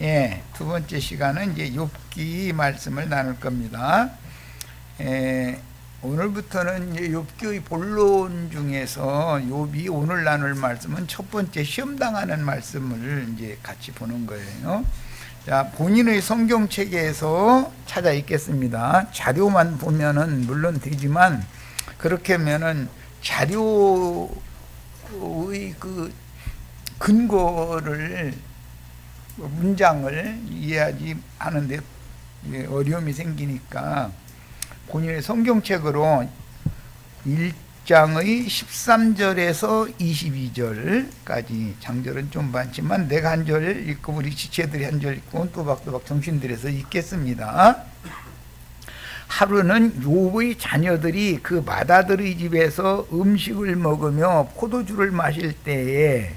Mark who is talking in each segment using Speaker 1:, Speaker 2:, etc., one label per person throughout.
Speaker 1: 예, 두 번째 시간은 이제 욥기 말씀을 나눌 겁니다. 오늘부터는 이제 욥기의 본론 중에서 욥이 오늘 나눌 말씀은 첫 번째 시험당하는 말씀을 이제 같이 보는 거예요. 자, 본인의 성경 책에서 찾아 읽겠습니다. 자료만 보면은 물론 되지만 그렇게 하면은 자료의 그 근거를 문장을 이해하지 않은데 어려움이 생기니까 본인의 성경책으로 1장의 13절에서 22절까지, 장절은 좀 많지만 내가 한 절 읽고 우리 지체들이 한 절 읽고 또박또박 정신들여서 읽겠습니다. 하루는 욥의 자녀들이 그 맏아들의 집에서 음식을 먹으며 포도주를 마실 때에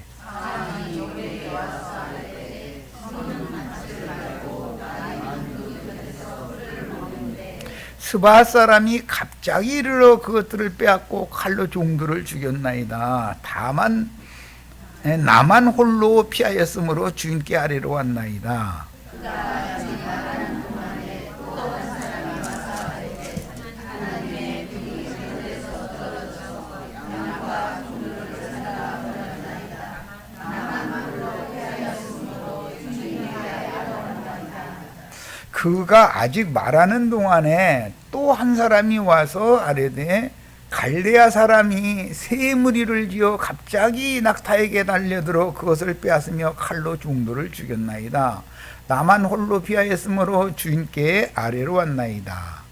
Speaker 1: 스바 사람이 갑자기 이르러 그것들을 빼앗고 칼로 종들을 죽였나이다. 다만 나만 홀로 피하였으므로 주인께 아래로 왔나이다. 그가 아직 말하는 동안에 또 한 사람이 와서 아뢰되 갈레아 사람이 새 무리를 지어 갑자기 낙타에게 달려들어 그것을 빼앗으며 칼로 종들을 죽였나이다. 나만 홀로 피하였으므로 주인께 아래로 왔나이다.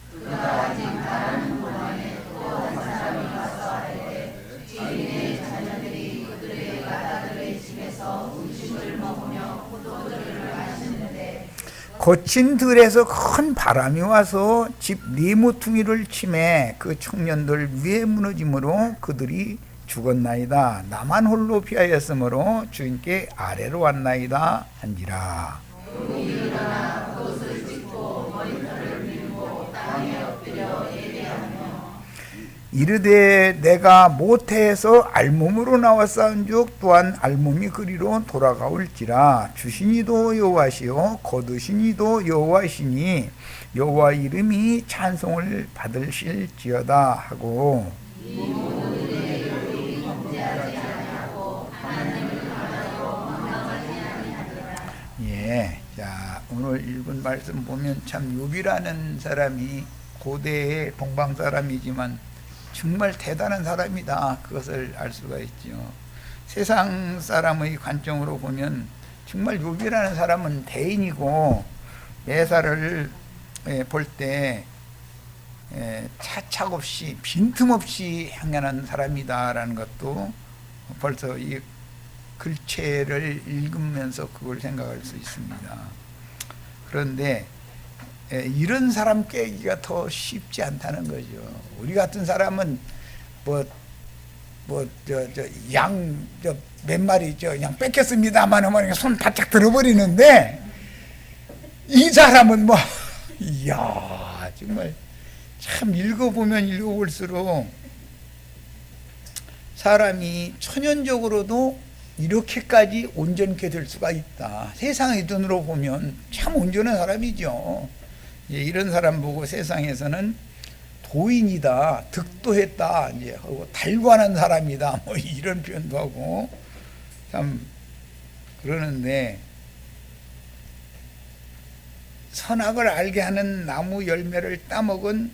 Speaker 1: 거친 들에서 큰 바람이 와서 집 네 모퉁이를 치매 그 청년들 위에 무너짐으로 그들이 죽었나이다. 나만 홀로 피하였으므로 주인께 아래로 왔나이다 한지라. 이르되 내가 모태에서 알몸으로 나와 싸운즉 또한 알몸이 그리로 돌아가올지라. 주시니도 여호와시요 거두시니도 여호와시니 여호와 이름이 찬송을 받으실지어다 하고, 예, 자, 오늘 읽은 말씀 보면 참 욥이라는 사람이 고대의 동방 사람이지만 정말 대단한 사람이다, 그것을 알 수가 있죠. 세상 사람의 관점으로 보면 정말 욥이라는 사람은 대인이고 매사를 볼 때 차착없이 빈틈없이 행하는 사람이다라는 것도 벌써 이 글체를 읽으면서 그걸 생각할 수 있습니다. 그런데 이런 사람 깨기가 더 쉽지 않다는 거죠. 우리 같은 사람은 양 몇 마리 그냥 뺏겼습니다만 하면 손 바짝 들어버리는데, 이 사람은 이야, 정말 참 읽어보면 읽어볼수록 사람이 천연적으로도 이렇게까지 온전케 될 수가 있다. 세상의 눈으로 보면 참 온전한 사람이죠. 이런 사람 보고 세상에서는 도인이다, 득도했다, 이제 하고 달관한 사람이다, 이런 표현도 하고 참 그러는데, 선악을 알게 하는 나무 열매를 따먹은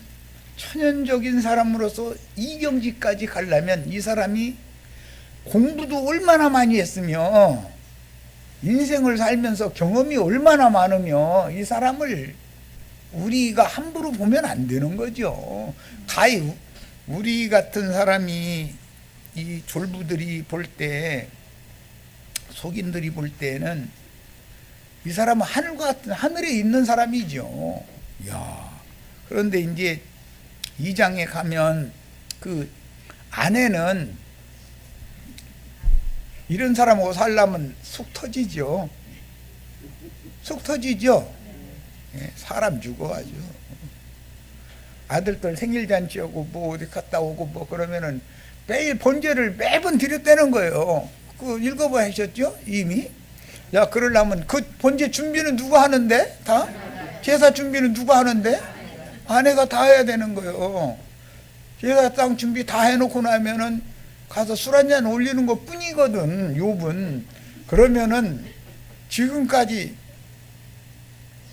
Speaker 1: 천연적인 사람으로서 이 경지까지 가려면 이 사람이 공부도 얼마나 많이 했으며 인생을 살면서 경험이 얼마나 많으며 이 사람을 우리가 함부로 보면 안 되는 거죠. 가히 우리 같은 사람이, 이 졸부들이 볼 때, 속인들이 볼 때는 이 사람은 하늘에 있는 사람이죠. 야, 그런데 이제 2장에 가면 그 아내는 이런 사람하고 살려면 속 터지죠. 속 터지죠. 사람 죽어가지고 아들들 생일잔치하고 어디 갔다 오고 그러면은 매일 번제를 매번 드렸다는 거예요. 그 읽어봐 하셨죠? 이미 야, 그러려면 그 본제 준비는 누가 하는데? 다? 제사 준비는 누가 하는데? 아내가 다 해야 되는 거예요. 제사상 준비 다 해놓고 나면은 가서 술 한잔 올리는 것 뿐이거든, 욥은. 그러면은 지금까지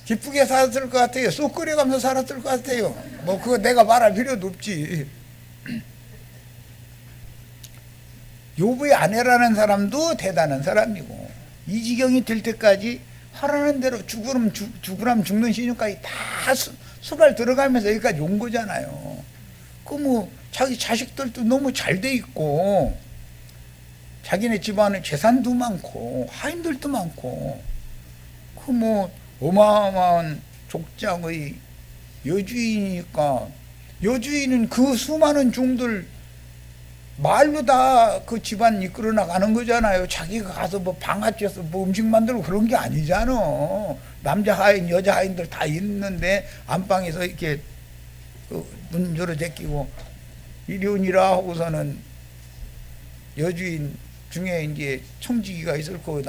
Speaker 1: 기쁘게 살았을 것 같아요. 쏙 끓여가면서 살았을 것 같아요. 뭐 그거 내가 말할 필요도 없지. 욥의 아내라는 사람도 대단한 사람이고, 이 지경이 될 때까지 하라는 대로 죽으라면 죽는 신용까지 다 수발 들어가면서 여기까지 온 거잖아요. 그 뭐 자기 자식들도 너무 잘 돼 있고, 자기네 집안에 재산도 많고 하인들도 많고, 그 뭐 어마어마한 족장의 여주인이니까, 여주인은 그 수많은 종들 말로 다 그 집안 이끌어 나가는 거잖아요. 자기가 가서 뭐 방아찌어서 뭐 음식 만들고 그런 게 아니잖아. 남자 하인 여자 하인들 다 있는데 안방에서 이렇게 문 열어 제끼고 이리 오니라 하고서는 여주인 중에 이제 청지기가 있을 거고,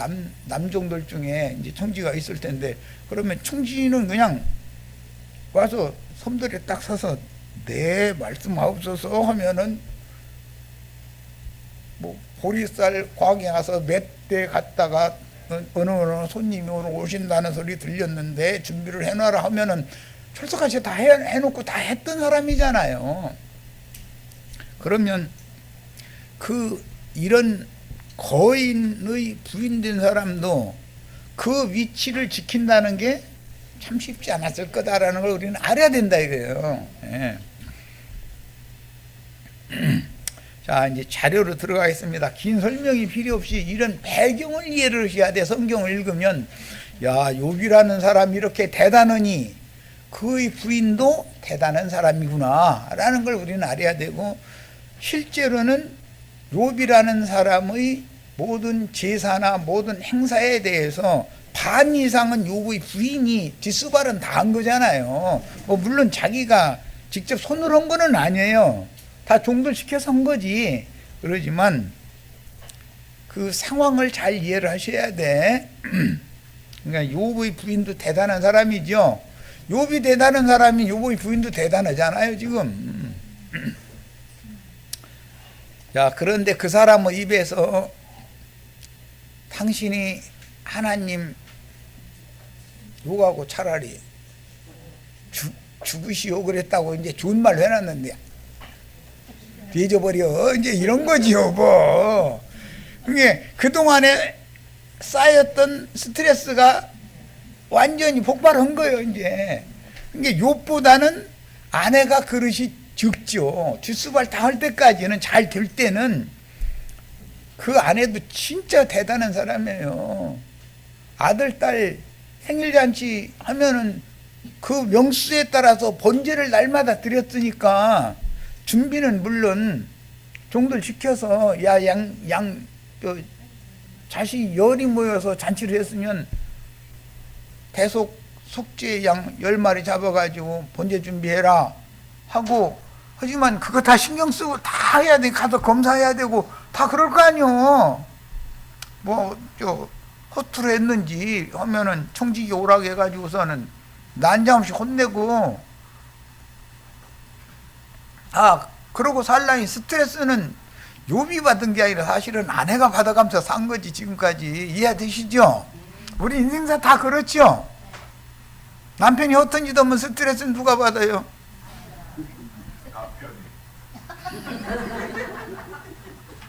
Speaker 1: 남종들 중에 이제 청지기가 있을 텐데, 그러면 청지기는 그냥 와서 섬들에 딱 서서 네 말씀하옵소서 하면은, 뭐 보리쌀 광에 가서 몇 대 갔다가 어느 손님이 오늘 오신다는 소리 들렸는데 준비를 해놔라 하면은 철석같이 다 해놓고 다 했던 사람이잖아요. 그러면 이런 거인의 부인된 사람도 그 위치를 지킨다는 게 참 쉽지 않았을 거다라는 걸 우리는 알아야 된다 이거예요. 예. 자, 이제 자료로 들어가겠습니다. 긴 설명이 필요 없이 이런 배경을 이해를 해야 돼. 성경을 읽으면, 야, 욥이라는 사람이 이렇게 대단하니 그의 부인도 대단한 사람이구나 라는 걸 우리는 알아야 되고, 실제로는 욥이라는 사람의 모든 제사나 모든 행사에 대해서 반 이상은 욥의 부인이 뒷수발은 다 한 거잖아요. 뭐 물론 자기가 직접 손으로 한 거는 아니에요. 다 종들 시켜서 한 거지. 그러지만 그 상황을 잘 이해를 하셔야 돼. 그러니까 욥의 부인도 대단한 사람이죠. 욥이 대단한 사람이 욥의 부인도 대단하잖아요 지금. 자, 그런데 그 사람의 입에서 당신이 하나님 욕하고 차라리 죽으시오 그랬다고 이제 좋은 말로 해놨는데 뒤져버려 이제 이런 거지요 뭐. 그게 그동안에 쌓였던 스트레스가 완전히 폭발한 거예요 이제. 그게 욥보다는 아내가 그릇이 적죠. 뒷수발 다 할 때까지는 잘 될 때는 그 아내도 진짜 대단한 사람이에요. 아들 딸 생일잔치 하면은 그 명수에 따라서 번제를 날마다 드렸으니까 준비는 물론 종들 시켜서 자식 열이 모여서 잔치를 했으면 대속 속죄 양 10마리 잡아가지고 번제 준비해라 하고, 하지만 그거 다 신경 쓰고 다 해야 돼. 가서 검사해야 되고 다 그럴 거 아니요. 뭐 허투루 했는지 하면은 청지기 오라고 해가지고서는 난장없이 혼내고, 그러고 살라니 스트레스는 욥이 받은 게 아니라 사실은 아내가 받아가면서 산 거지 지금까지. 이해되시죠? 우리 인생사 다 그렇죠. 남편이 어떤 짓 하면 스트레스는 누가 받아요?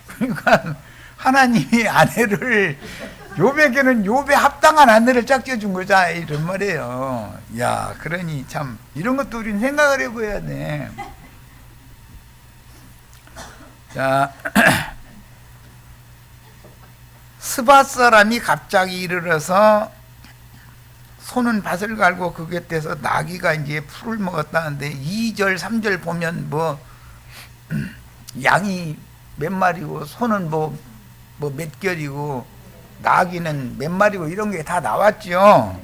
Speaker 1: 그러니까 하나님이 아내를 욥에게는 욥에 합당한 아내를 짝지어준 거자 이런 말이에요. 야, 그러니 참 이런 것도 우리는 생각을 해봐야 돼. 자, 스밧 사람이 갑자기 이르러서 손은 밭을 갈고 그 곁에서 나귀가 이제 풀을 먹었다는데 2절 3절 보면 뭐 양이 몇 마리고 소는 뭐 몇 결이고 나귀는 몇 마리고 이런 게 다 나왔죠.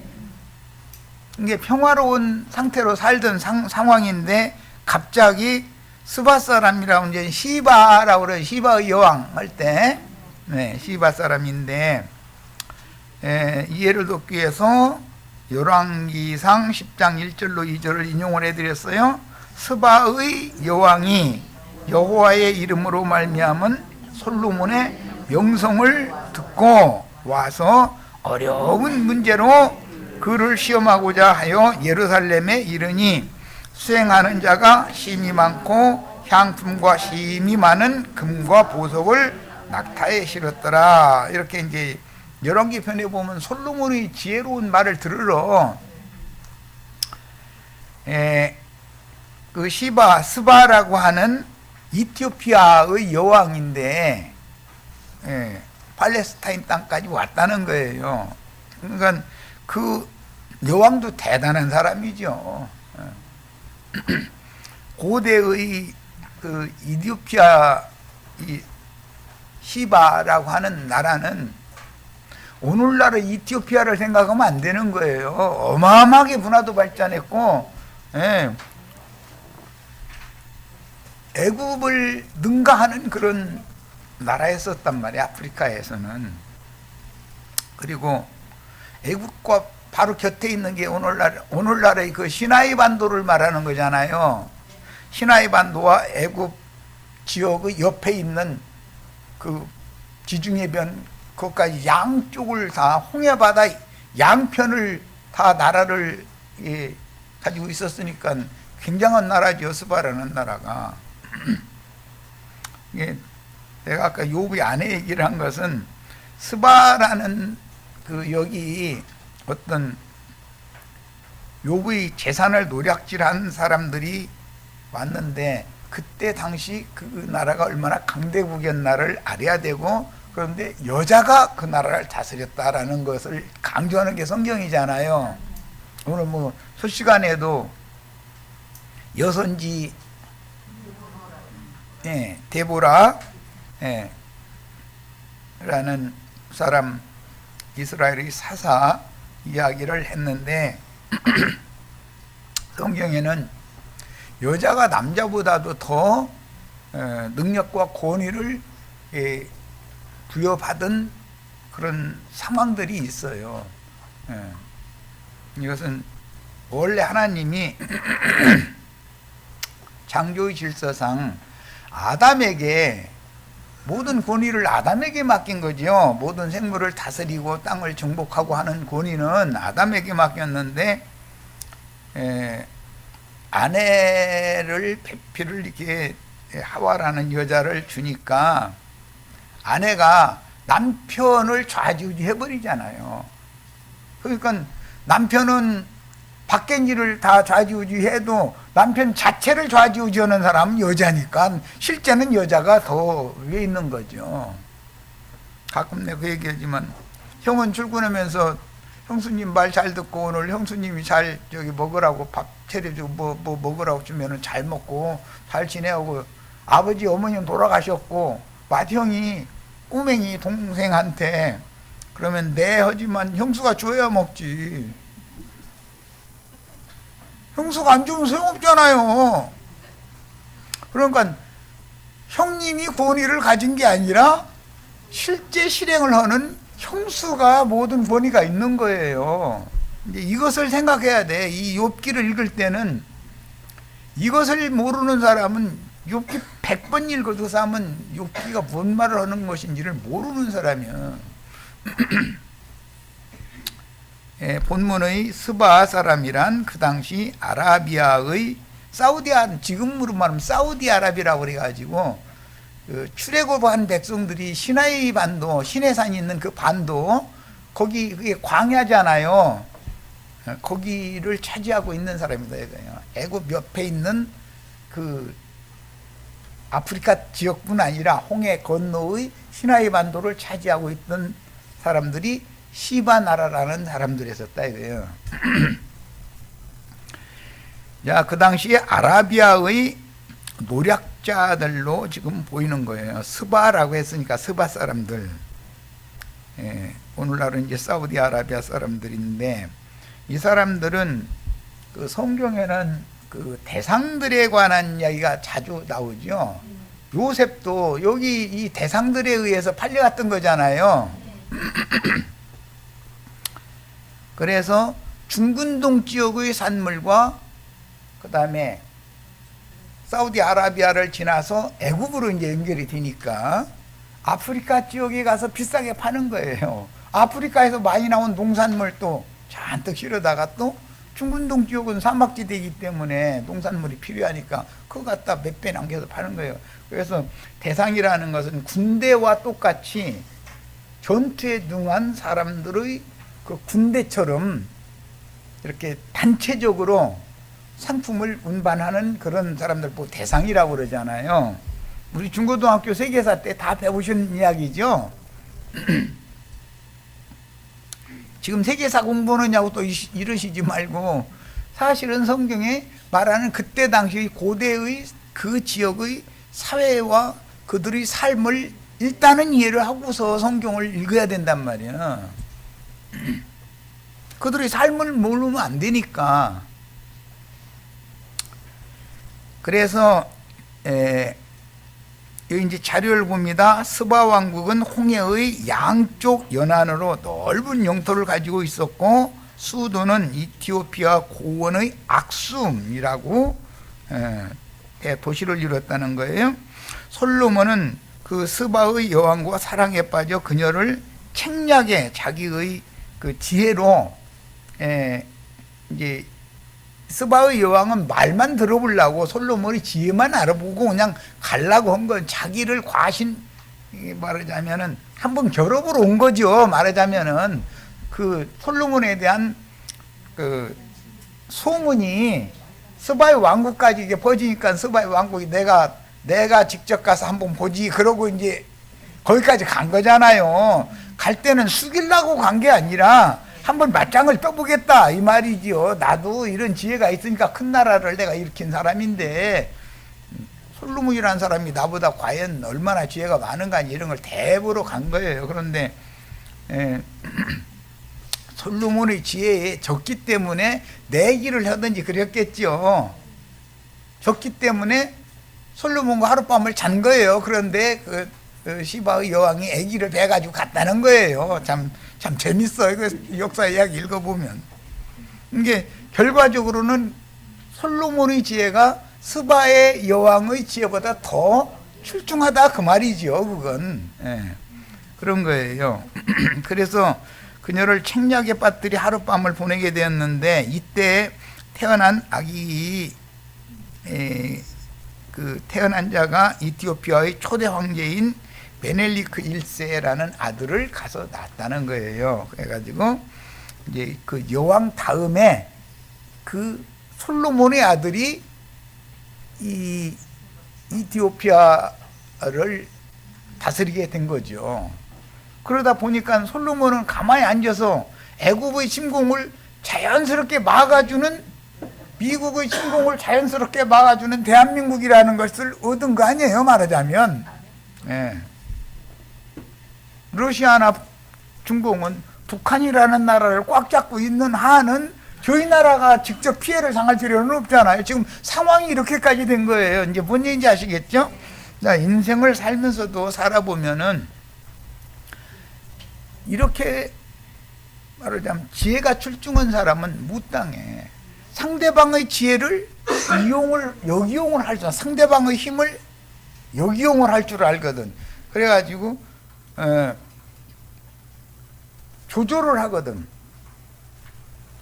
Speaker 1: 이게 평화로운 상태로 살던 상황인데 갑자기 스밧 사람이라고 이제 시바라고 그래요. 시바의 여왕 할 때, 네, 시바 사람인데 이해를 돕기 위해서 열왕기상 10장 1절로 2절을 인용을 해드렸어요. 스바의 여왕이 여호와의 이름으로 말미암은 솔로몬의 명성을 듣고 와서 어려운 문제로 그를 시험하고자 하여 예루살렘에 이르니 수행하는 자가 심이 많고 향품과 심이 많은 금과 보석을 낙타에 실었더라. 이렇게 이제 열왕기 편에 보면 솔로몬의 지혜로운 말을 들으러 그 스바라고 하는 이티오피아의 여왕인데 팔레스타인 땅까지 왔다는 거예요. 그러니까 그 여왕도 대단한 사람이죠. 고대의 그 이티오피아 시바라고 하는 나라는 오늘날의 이티오피아를 생각하면 안 되는 거예요. 어마어마하게 문화도 발전했고, 애굽을 능가하는 그런 나라였었단 말이에요. 아프리카에서는. 그리고 애굽과 바로 곁에 있는 게 오늘날의 그 시나이 반도를 말하는 거잖아요. 시나이 반도와 애굽 지역의 옆에 있는 그 지중해변, 그것까지 양쪽을 다 홍해바다 양편을 다 나라를 가지고 있었으니까 굉장한 나라죠. 스바라는 나라가. 내가 아까 욥의 아내 얘기를 한 것은 스바라는 그 여기 어떤 욥의 재산을 노략질한 사람들이 왔는데 그때 당시 그 나라가 얼마나 강대국이었나를 알아야 되고, 그런데 여자가 그 나라를 다스렸다라는 것을 강조하는 게 성경이잖아요. 오늘 뭐 솔시간에도 여선지 데보라 라는 사람, 이스라엘의 사사 이야기를 했는데 성경에는 여자가 남자보다도 더 능력과 권위를 부여받은 그런 상황들이 있어요. 이것은 원래 하나님이 창조의 질서상 아담에게 모든 권위를 아담에게 맡긴 거죠. 모든 생물을 다스리고 땅을 정복하고 하는 권위는 아담에게 맡겼는데 아내를 배필을 이렇게 하와라는 여자를 주니까 아내가 남편을 좌지우지 해버리잖아요. 그러니까 남편은 밖의 일을 다 좌지우지 해도 남편 자체를 좌지우지 하는 사람은 여자니까 실제는 여자가 더 위에 있는 거죠. 가끔 내가 그 얘기하지만 형은 출근하면서 형수님 말 잘 듣고 오늘 형수님이 잘 저기 먹으라고 밥 차려주고 뭐 먹으라고 주면은 잘 먹고 잘 지내고, 아버지 어머님 돌아가셨고 맏형이 꼬맹이 동생한테 그러면 네 하지만 형수가 줘야 먹지. 형수가 안 주면 소용없잖아요. 그러니까 형님이 권위를 가진 게 아니라 실제 실행을 하는 형수가 모든 권위가 있는 거예요. 이제 이것을 생각해야 돼. 이 욥기를 읽을 때는 이것을 모르는 사람은 욥기 100번 읽어도 사람은 욥기가 뭔 말을 하는 것인지를 모르는 사람이야. 본문의 스바 사람이란 그 당시 아라비아의 지금으로 말하면 사우디아라비아라고 그래가지고 그 출애굽한 백성들이 시나이 반도, 시내산이 있는 그 반도, 거기 그게 광야잖아요. 거기를 차지하고 있는 사람이다 이거예요. 애굽 옆에 있는 그 아프리카 지역뿐 아니라 홍해 건너의 시나이 반도를 차지하고 있던 사람들이 시바 나라라는 사람들이 있었다 이거예요. 자, 그 당시에 아라비아의 노략자들로 지금 보이는 거예요. 스바라고 했으니까 스바 사람들. 오늘날은 이제 사우디아라비아 사람들인데, 이 사람들은 그 성경에는 그 대상들에 관한 이야기가 자주 나오죠. 요셉도 여기 이 대상들에 의해서 팔려갔던 거잖아요. 그래서 중근동 지역의 산물과 그 다음에 사우디아라비아를 지나서 애굽으로 이제 연결이 되니까 아프리카 지역에 가서 비싸게 파는 거예요. 아프리카에서 많이 나온 농산물도 잔뜩 실어다가 또 중근동 지역은 사막지대이기 때문에 농산물이 필요하니까 그거 갖다 몇 배 남겨서 파는 거예요. 그래서 대상이라는 것은 군대와 똑같이 전투에 능한 사람들의 그 군대처럼 이렇게 단체적으로 상품을 운반하는 그런 사람들 뭐 대상이라고 그러잖아요. 우리 중고등학교 세계사 때 다 배우신 이야기죠. 지금 세계사 공부하느냐고 또 이러시지 말고 사실은 성경에 말하는 그때 당시 고대의 그 지역의 사회와 그들의 삶을 일단은 이해를 하고서 성경을 읽어야 된단 말이야. 그들의 삶을 모르면 안 되니까. 그래서 여기 이제 자료를 봅니다. 스바 왕국은 홍해의 양쪽 연안으로 넓은 영토를 가지고 있었고 수도는 이티오피아 고원의 악숨이라고 도시를 이뤘다는 거예요. 솔로몬은 그 스바의 여왕과 사랑에 빠져 그녀를 책략에 자기의 그 지혜로 이제 스바의 여왕은 말만 들어보려고 솔로몬의 지혜만 알아보고 그냥 가려고 한 건 자기를 과신 말하자면은 한번 결합으로 온 거죠. 말하자면은 그 솔로몬에 대한 그 소문이 스바의 왕국까지 이게 퍼지니까 스바의 왕국이 내가 직접 가서 한번 보지 그러고 이제 거기까지 간 거잖아요. 갈 때는 숙이려고 간 게 아니라 한번 맞짱을 떠보겠다 이 말이지요. 나도 이런 지혜가 있으니까 큰 나라를 내가 일으킨 사람인데 솔로몬이라는 사람이 나보다 과연 얼마나 지혜가 많은가 이런 걸 대보러 간 거예요. 그런데 솔로몬의 지혜에 적기 때문에 내기를 하든지 그랬겠죠. 적기 때문에 솔로몬과 하룻밤을 잔 거예요. 그런데 그 시바의 여왕이 아기를 베가지고 갔다는 거예요. 참 재밌어요. 그 역사 이야기 읽어보면. 이게 결과적으로는 솔로몬의 지혜가 스바의 여왕의 지혜보다 더 출중하다 그 말이죠. 그건 그런 거예요. 그래서 그녀를 책략에 빠뜨리 하룻밤을 보내게 되었는데 이때 태어난 아기 그 태어난 자가 이티오피아의 초대 황제인 베넬리크 1세라는 아들을 가서 낳았다는 거예요. 그래가지고 이제 그 여왕 다음에 그 솔로몬의 아들이 이 이티오피아를 다스리게 된 거죠. 그러다 보니까 솔로몬은 가만히 앉아서 애굽의 침공을 자연스럽게 막아주는 미국의 침공을 자연스럽게 막아주는 대한민국이라는 것을 얻은 거 아니에요. 말하자면 러시아나 중공은 북한이라는 나라를 꽉 잡고 있는 한은 저희 나라가 직접 피해를 당할 필요는 없잖아요. 지금 상황이 이렇게까지 된 거예요. 이제 뭔 얘기인지 아시겠죠? 자, 인생을 살면서도 살아보면은 이렇게 말하자면 지혜가 출중한 사람은 무당해. 상대방의 지혜를 역이용을 할 줄, 상대방의 힘을 역이용을 할 줄 알거든. 그래가지고 조절을 하거든.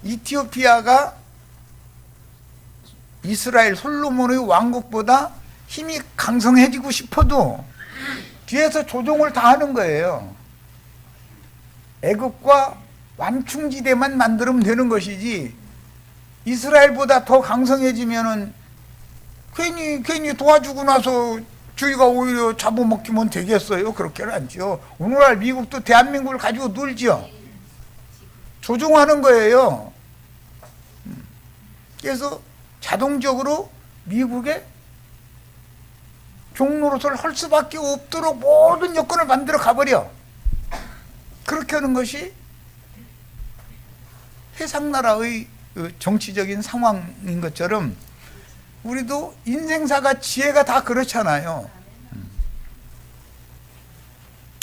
Speaker 1: 이티오피아가 이스라엘 솔로몬의 왕국보다 힘이 강성해지고 싶어도 뒤에서 조종을 다 하는 거예요. 애굽과 완충지대만 만들면 되는 것이지 이스라엘보다 더 강성해지면은 괜히 도와주고 나서 저희가 오히려 잡아먹기면 되겠어요? 그렇게는 않죠. 오늘날 미국도 대한민국을 가지고 놀죠. 조종하는 거예요. 그래서 자동적으로 미국의 종노릇을 할 수밖에 없도록 모든 여건을 만들어 가버려. 그렇게 하는 것이 세상 나라의 정치적인 상황인 것처럼 우리도 인생사가 지혜가 다 그렇잖아요.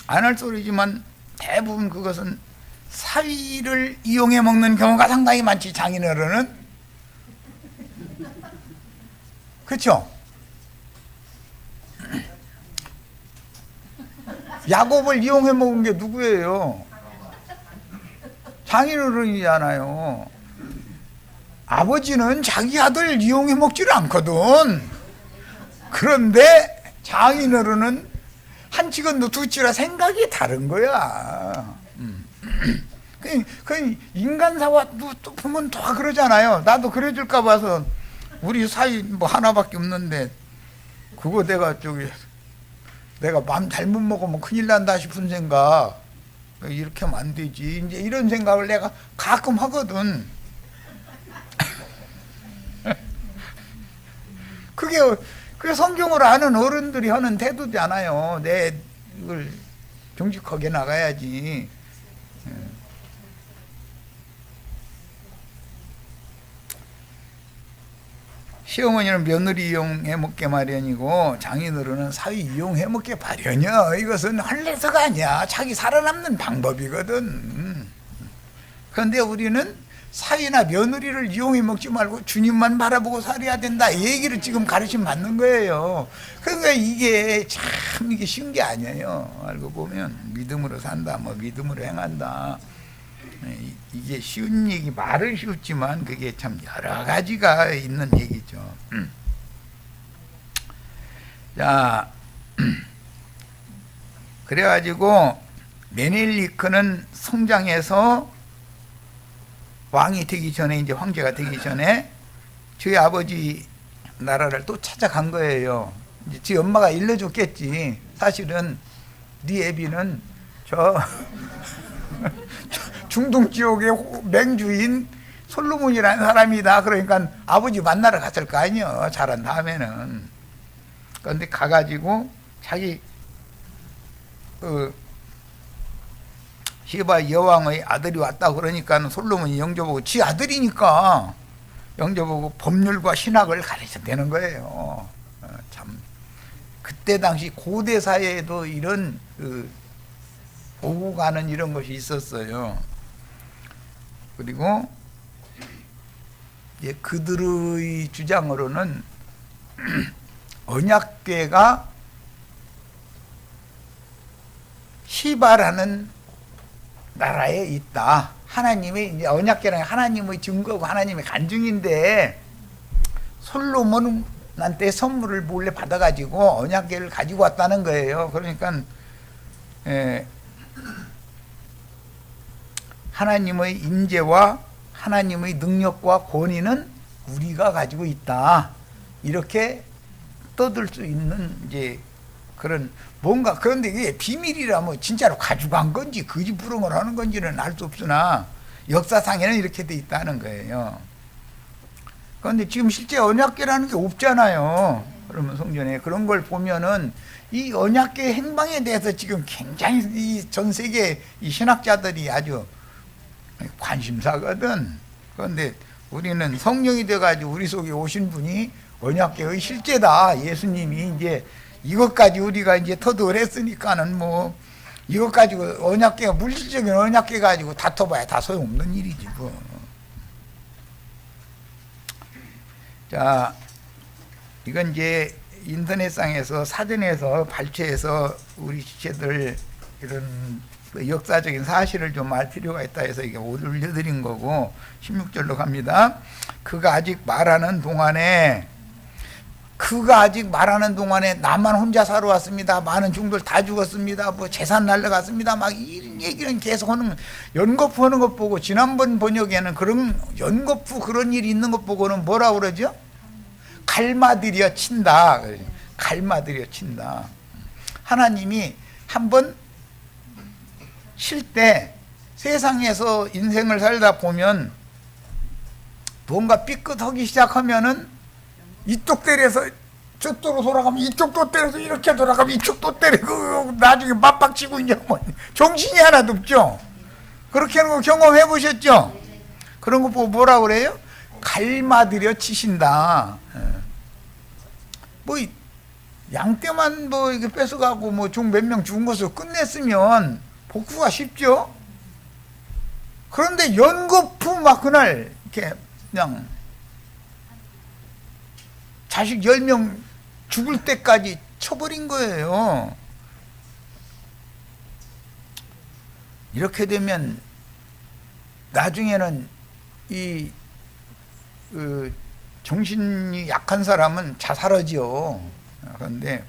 Speaker 1: 안 할 소리지만 대부분 그것은 사위를 이용해 먹는 경우가 상당히 많지, 장인어른은. 그렇죠? 야곱을 이용해 먹은 게 누구예요? 장인어른이잖아요. 아버지는 자기 아들 이용해 먹지를 않거든. 그런데 장인어른은 한 치건도 두 치라 생각이 다른 거야. 그 인간사와 또 보면 다 그러잖아요. 나도 그래줄까 봐서 우리 사이 뭐 하나밖에 없는데 그거 내가 맘 잘못 먹으면 큰일 난다 싶은 생각, 이렇게 하면 안 되지, 이제 이런 생각을 내가 가끔 하거든. 그게 성경을 아는 어른들이 하는 태도잖아요. 내 이걸 정직하게 나가야지. 시어머니는 며느리 이용해 먹게 마련이고 장인어른은 사위 이용해 먹게 마련이야. 이것은 할래서가 아니야. 자기 살아남는 방법이거든. 그런데 우리는 사위나 며느리를 이용해 먹지 말고 주님만 바라보고 살아야 된다, 이 얘기를 지금 가르침 받는 거예요. 그러니까 이게 참 이게 쉬운 게 아니에요. 알고 보면 믿음으로 산다, 뭐 믿음으로 행한다, 이게 쉬운 얘기, 말은 쉬웠지만 그게 참 여러 가지가 있는 얘기죠. 자, 그래가지고 메넬리크는 성장해서 왕이 되기 전에, 이제 황제가 되기 전에 저희 아버지 나라를 또 찾아간 거예요. 이제 지 엄마가 일러줬겠지. 사실은 네 애비는 저 중동 지옥의 맹주인 솔로몬이라는 사람이다. 그러니까 아버지 만나러 갔을 거 아니에요, 자란 다음에는. 그런데 가가지고 자기 시바 여왕의 아들이 왔다 그러니까 솔로몬이 영접하고, 지 아들이니까 영접하고 법률과 신학을 가르쳐대는 거예요. 참 그때 당시 고대 사회에도 이런 보고 가는 이런 것이 있었어요. 그리고 이제 그들의 주장으로는 언약궤가 시바라는 나라에 있다. 하나님의, 이제 언약궤는 하나님의 증거고 하나님의 간증인데, 솔로몬한테 선물을 몰래 받아가지고 언약궤를 가지고 왔다는 거예요. 그러니까 하나님의 인재와 하나님의 능력과 권위는 우리가 가지고 있다, 이렇게 떠들 수 있는 이제 그런 뭔가. 그런데 이게 비밀이라 뭐 진짜로 가져간 건지 거짓부렁을 하는 건지는 알 수 없으나 역사상에는 이렇게 돼 있다는 거예요. 그런데 지금 실제 언약궤라는 게 없잖아요. 그러면 성전에 그런 걸 보면은 이 언약궤 행방에 대해서 지금 굉장히 이 전 세계 이 신학자들이 아주 관심사거든. 그런데 우리는 성령이 돼가지고 우리 속에 오신 분이 언약궤의 실제다, 예수님이. 이제 이것까지 우리가 이제 터득을 했으니까는 뭐 이것 가지고 언약궤가, 물질적인 언약궤 가지고 다퉈봐야 다 소용없는 일이지 뭐. 자, 이건 이제 인터넷상에서 사전에서 발췌해서 우리 지체들 이런 역사적인 사실을 좀 알 필요가 있다 해서 이게 올려드린 거고, 16절로 갑니다. 그가 아직 말하는 동안에 나만 혼자 살아왔습니다. 많은 종들 다 죽었습니다. 뭐 재산 날라갔습니다. 막 이런 얘기는 계속 하는, 연거푸 하는 것 보고, 지난번 번역에는 그런 연거푸 그런 일이 있는 것 보고는 뭐라 그러죠? 갈마들여 친다. 갈마들여 친다. 하나님이 한번 쉴 때, 세상에서 인생을 살다 보면 뭔가 삐끗하기 시작하면은 이쪽 때려서 저쪽으로 돌아가면 이쪽도 때려서 이렇게 돌아가면 이쪽도 때리고, 나중에 맞박치고 이제 뭐 정신이 하나도 없죠. 그렇게 하는 거 경험해 보셨죠? 그런 거 보고 뭐라 그래요? 갈마들여 치신다. 뭐 양떼만 뭐 이렇게 뺏어가고 뭐 종 몇 명 죽은 것으로 끝냈으면 복구가 쉽죠. 그런데 연거푸 막 그날 이렇게 그냥 자식 10명 죽을 때까지 쳐버린 거예요. 이렇게 되면 나중에는 이 정신이 약한 사람은 자살하지요. 그런데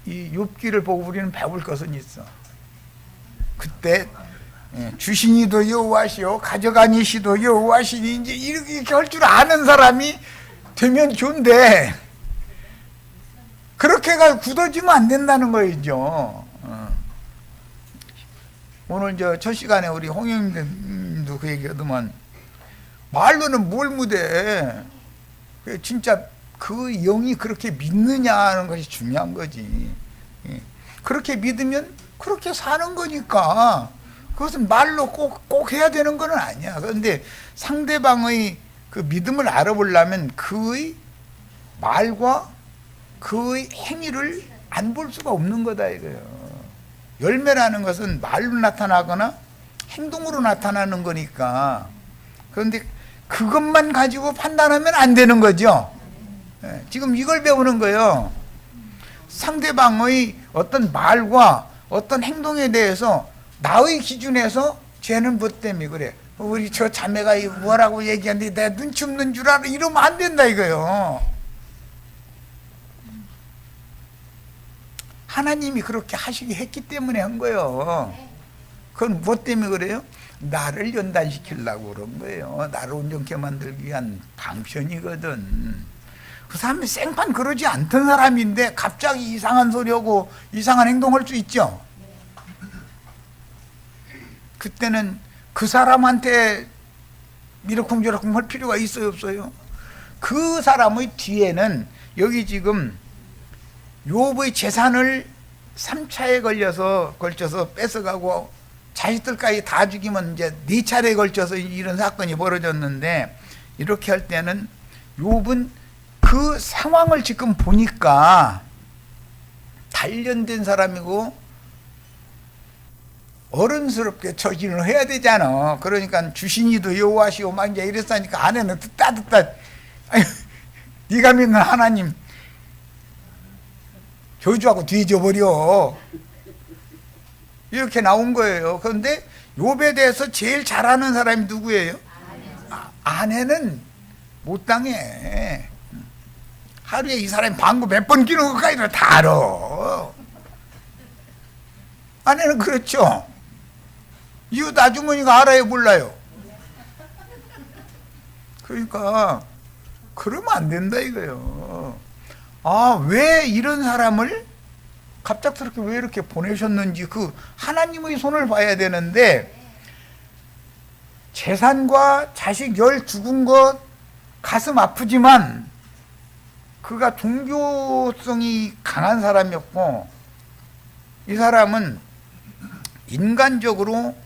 Speaker 1: 이 욥기를 보고 우리는 배울 것은 있어. 그때 주신이도 여호와시오 가져가니시도 여호와시니 이제 이렇게 할 줄 아는 사람이 되면 좋은데 그렇게가 굳어지면 안 된다는 거죠. 오늘 첫 시간에 우리 홍영님도 그 얘기하더만 말로는 뭘 못해. 진짜 그 영이 그렇게 믿느냐 하는 것이 중요한 거지. 그렇게 믿으면 그렇게 사는 거니까 그것은 말로 꼭 해야 되는 건 아니야. 그런데 상대방의 그 믿음을 알아보려면 그의 말과 그의 행위를 안 볼 수가 없는 거다 이거예요. 열매라는 것은 말로 나타나거나 행동으로 나타나는 거니까. 그런데 그것만 가지고 판단하면 안 되는 거죠. 지금 이걸 배우는 거예요. 상대방의 어떤 말과 어떤 행동에 대해서 나의 기준에서 쟤는 뭐 때문에 그래. 우리 저 자매가 뭐라고 얘기하는데 내 눈치 없는 줄 알아. 이러면 안 된다 이거예요. 하나님이 그렇게 하시게 했기 때문에 한 거예요. 그건 뭐 때문에 그래요? 나를 연단시키려고 그런 거예요. 나를 온전케 만들기 위한 방편이거든. 그 사람이 생판 그러지 않던 사람인데 갑자기 이상한 소리하고 이상한 행동할 수 있죠. 그때는 그 사람한테 미러쿵저러쿵 할 필요가 있어요 없어요? 그 사람의 뒤에는 여기 지금 욥의 재산을 3차에 걸쳐서 뺏어가고 자식들까지 다 죽이면 이제 4차례에 걸쳐서 이런 사건이 벌어졌는데, 이렇게 할 때는 욥은 그 상황을 지금 보니까 단련된 사람이고 어른스럽게 처신을 해야 되잖아. 그러니까 주신이도 여호와시오 막 이제 이랬으니까 아내는 듣다 아유, 네가 믿는 하나님 저주하고 뒤져버려 이렇게 나온 거예요. 그런데 욥에 대해서 제일 잘하는 사람이 누구예요? 아내는 못 당해. 하루에 이 사람이 방구 몇 번 끼는 것까지도 다 알아. 아내는 그렇죠. 이웃 아주머니가 알아요 몰라요? 그러니까 그러면 안 된다 이거예요. 왜 이런 사람을 갑작스럽게 왜 이렇게 보내셨는지 그 하나님의 손을 봐야 되는데, 재산과 자식 10 죽은 것 가슴 아프지만 그가 종교성이 강한 사람이었고, 이 사람은 인간적으로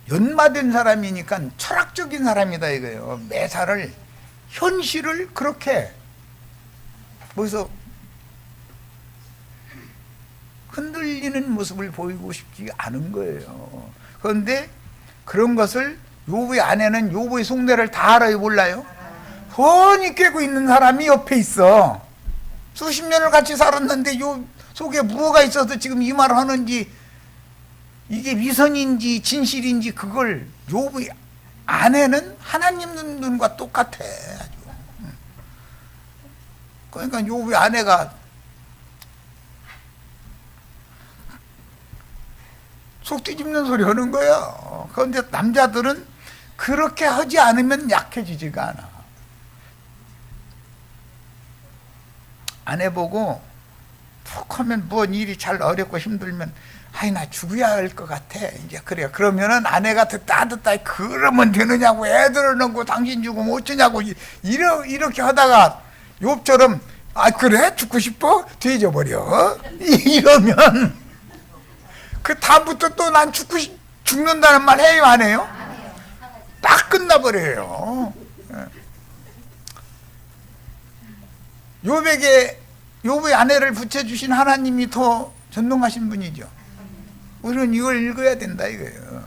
Speaker 1: 연마된 사람이니까 철학적인 사람이다 이거예요. 매사를 현실을 그렇게 그래서 흔들리는 모습을 보이고 싶지 않은 거예요. 그런데 그런 것을 욥의 아내는 욥의 속내를 다 알아요 몰라요? 훤히 꿰고 있는 사람이 옆에 있어. 수십 년을 같이 살았는데 욥 속에 무엇가 있어서 지금 이 말을 하는지, 이게 위선인지 진실인지 그걸 욥의 아내는 하나님 눈과 똑같아. 아주. 그러니까 욥의 아내가 속 뒤집는 소리 하는 거예요. 그런데 남자들은 그렇게 하지 않으면 약해지지가 않아. 아내 보고 푹 하면 뭔 일이 잘 어렵고 힘들면 아이 나 죽어야 할 것 같아. 이제 그래요. 그러면은 아내가 듣다 그러면 되느냐고, 애들을 낳고 당신 죽으면 어쩌냐고 이렇게 하다가 욥처럼 그래 죽고 싶어? 뒤져버려. 이러면 그 다음부터 또 난 죽는다는 말 해요 안 해요? 딱 끝나버려요. 욥에게 욥의 아내를 붙여주신 하나님이 더 전능하신 분이죠. 우리는 이걸 읽어야 된다 이거예요.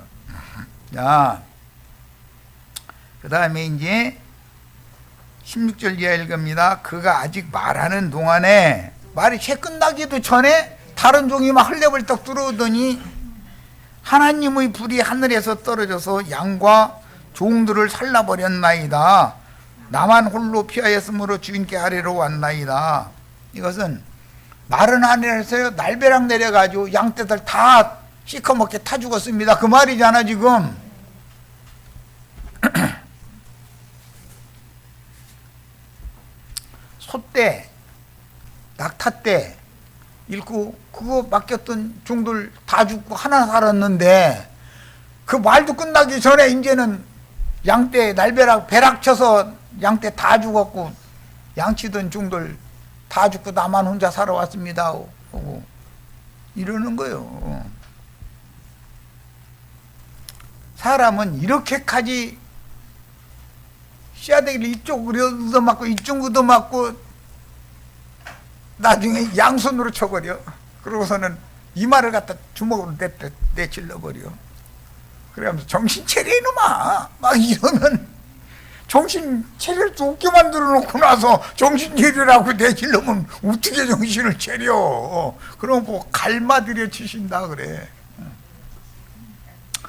Speaker 1: 자, 그 다음에 이제 16절 이하 읽습니다. 그가 아직 말하는 동안에, 말이 채 끝나기도 전에 다른 종이 막 헐레벌떡 들어오더니 하나님의 불이 하늘에서 떨어져서 양과 종들을 살라버렸나이다. 나만 홀로 피하였으므로 주인께 아래로 왔나이다. 이것은 마른 하늘에서 날벼락 내려가지고 양떼들 다 시커멓게 타 죽었습니다. 그 말이잖아 지금. 소떼, 낙타떼 잃고 그거 맡겼던 종들 다 죽고 하나 살았는데, 그 말도 끝나기 전에 이제는 양떼 날벼락 배락 쳐서 양떼 다 죽었고 양치던 종들 다 죽고 나만 혼자 살아왔습니다 하고 이러는 거예요. 사람은 이렇게까지 씨앗대기를 이쪽 얻어맞고 이쪽 얻어맞고 나중에 양손으로 쳐버려. 그러고서는 이마를 갖다 주먹으로 내찔러버려. 그러면서 정신 차려 이놈아 막 이러면, 정신 차릴 수 없게 만들어 놓고 나서 정신 차리라고 내질러면 어떻게 정신을 차려. 그럼 뭐 갈마들여 치신다 그래.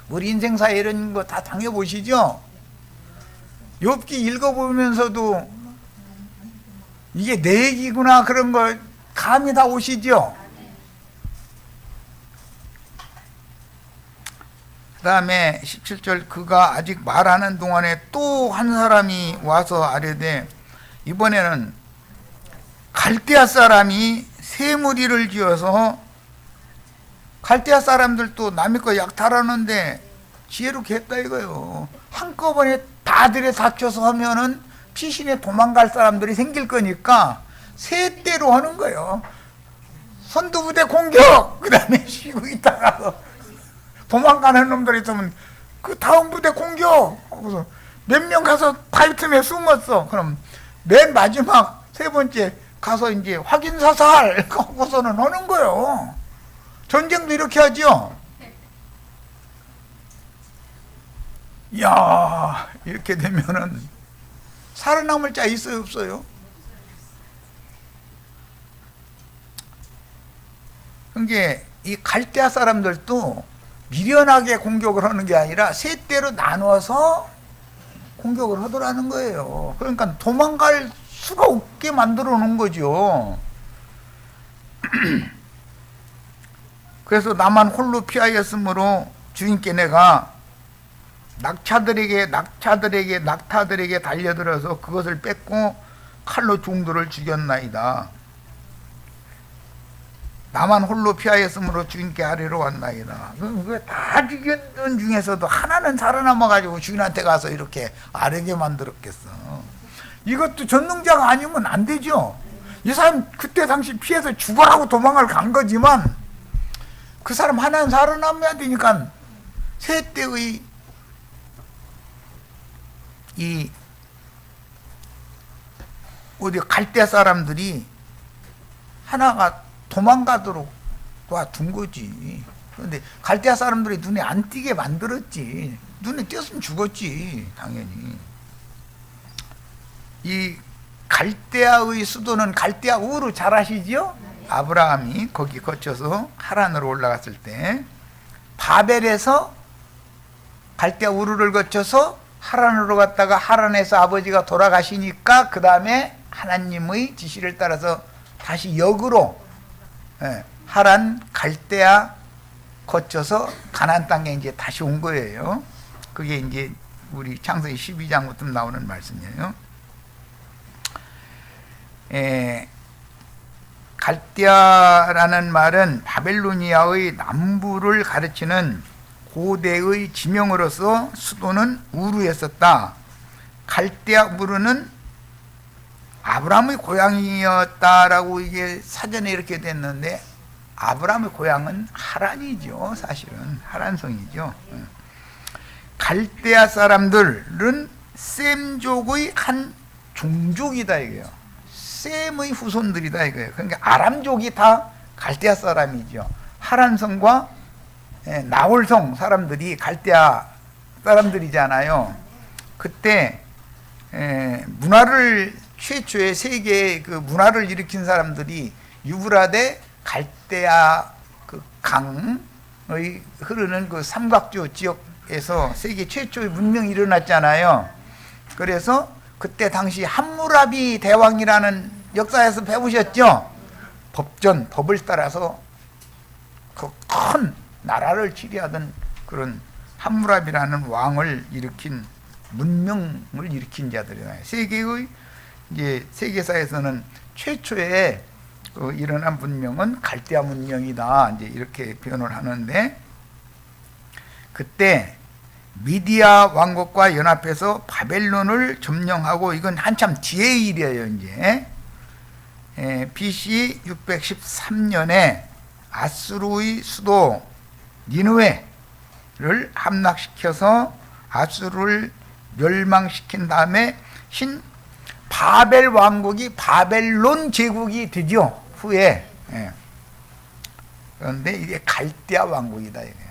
Speaker 1: 우리 인생사에 이런 거 다 당해보시죠? 욥기 읽어보면서도 이게 내 얘기구나 그런 거 감이 다 오시죠? 그 다음에 17절, 그가 아직 말하는 동안에 또 한 사람이 와서 아뢰되, 이번에는 갈대아 사람이 새 무리를 지어서, 갈대아 사람들도 남의 거 약탈하는데 지혜롭게 했다 이거요. 한꺼번에 다 들이닥쳐서 하면은 피신에 도망갈 사람들이 생길 거니까 세 대로 하는 거예요. 선두부대 공격! 그 다음에 쉬고 있다가 도망가는 놈들이 있으면 그 다음 부대 공격! 하고서 몇 명 가서 바위 틈에 숨었어. 그럼 맨 마지막 세 번째 가서 이제 확인 사살! 하고서는 하는 거예요. 전쟁도 이렇게 하죠? 이야, 이렇게 되면은 살아남을 자 있어요, 없어요? 그게 이 갈대아 사람들도 미련하게 공격을 하는 게 아니라 세 대로 나눠서 공격을 하더라는 거예요. 그러니까 도망갈 수가 없게 만들어 놓은 거죠. 그래서 나만 홀로 피하였으므로 주인께 내가 낙타들에게 달려들어서 그것을 뺏고 칼로 종들을 죽였나이다. 나만 홀로 피하였으므로 주인께 아래로 왔나이다. 그 다 죽였던 중에서도 하나는 살아남아가지고 주인한테 가서 이렇게 아래게 만들었겠어. 이것도 전능자가 아니면 안 되죠. 이 사람 그때 당시 피해서 죽어라고 도망을 간 거지만 그 사람 하나는 살아남아야 되니까 세 때의 이 어디 갈대 사람들이 하나가 도망가도록 놔둔 거지. 그런데 갈대아 사람들이 눈에 안 띄게 만들었지. 눈에 띄었으면 죽었지, 당연히. 이 갈대아의 수도는 갈대아 우르 잘 아시죠? 아브라함이 거기 거쳐서 하란으로 올라갔을 때 바벨에서 갈대아 우르를 거쳐서 하란으로 갔다가 하란에서 아버지가 돌아가시니까 그 다음에 하나님의 지시를 따라서 다시 역으로 하란 갈대아 거쳐서 가나안 땅에 이제 다시 온 거예요. 그게 이제 우리 창세기 12장부터 나오는 말씀이에요. 갈대아라는 말은 바벨로니아의 남부를 가르치는 고대의 지명으로서 수도는 우르였었다. 갈대아 우르는 아브라함의 고향이었다라고 이게 사전에 이렇게 됐는데 아브라함의 고향은 하란이죠. 사실은 하란성이죠. 갈대아 사람들은 셈족의 한 종족이다 이거예요. 셈의 후손들이다 이거예요. 그러니까 아람족이 다 갈대아 사람이죠. 하란성과 나홀성 사람들이 갈대아 사람들이잖아요. 그때 문화를 최초의 세계의 그 문화를 일으킨 사람들이 유브라데 갈대아 그 강의 흐르는 그 삼각주 지역에서 세계 최초의 문명이 일어났잖아요. 그래서 그때 당시 함무라비 대왕이라는 역사에서 배우셨죠? 법을 따라서 그 큰 나라를 지배하던 그런 함무라비라는 왕을 일으킨 문명을 일으킨 자들이잖아요. 세계의 이제 세계사에서는 최초의 그 일어난 문명은 갈대아 문명이다. 이제 이렇게 표현을 하는데 그때 미디아 왕국과 연합해서 바벨론을 점령하고 이건 한참 뒤의 일이에요. 이제 BC 613년에 아수르의 수도 니느웨를 함락시켜서 아수르를 멸망시킨 다음에 신 바벨 왕국이 바벨론 제국이 되죠. 후에. 그런데 이게 갈대아 왕국이다 이거예요.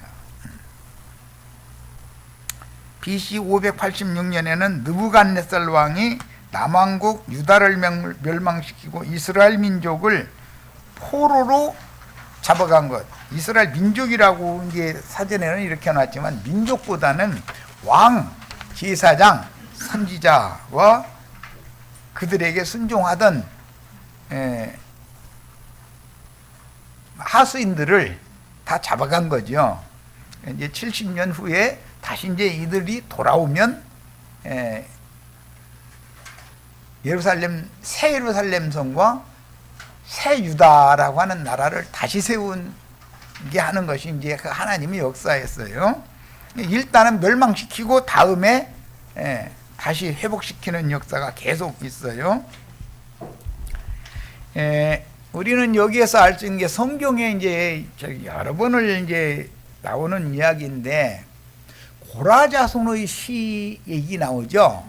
Speaker 1: BC 586년에는 느부갓네살 왕이 남왕국 유다를 멸망시키고 이스라엘 민족을 포로로 잡아간 것. 이스라엘 민족이라고 이게 사전에는 이렇게 놨지만 민족보다는 왕, 제사장, 선지자와 그들에게 순종하던 하수인들을 다 잡아간 거죠. 이제 70년 후에 다시 이제 이들이 돌아오면 새 예루살렘 성과 새 유다라고 하는 나라를 다시 세우게 하는 것이 이제 그 하나님의 역사였어요. 일단은 멸망시키고 다음에 다시 회복시키는 역사가 계속 있어요. 우리는 여기에서 알 수 있는 게 성경에 이제 여러 번을 이제 나오는 이야기인데 고라자손의 시 얘기 나오죠.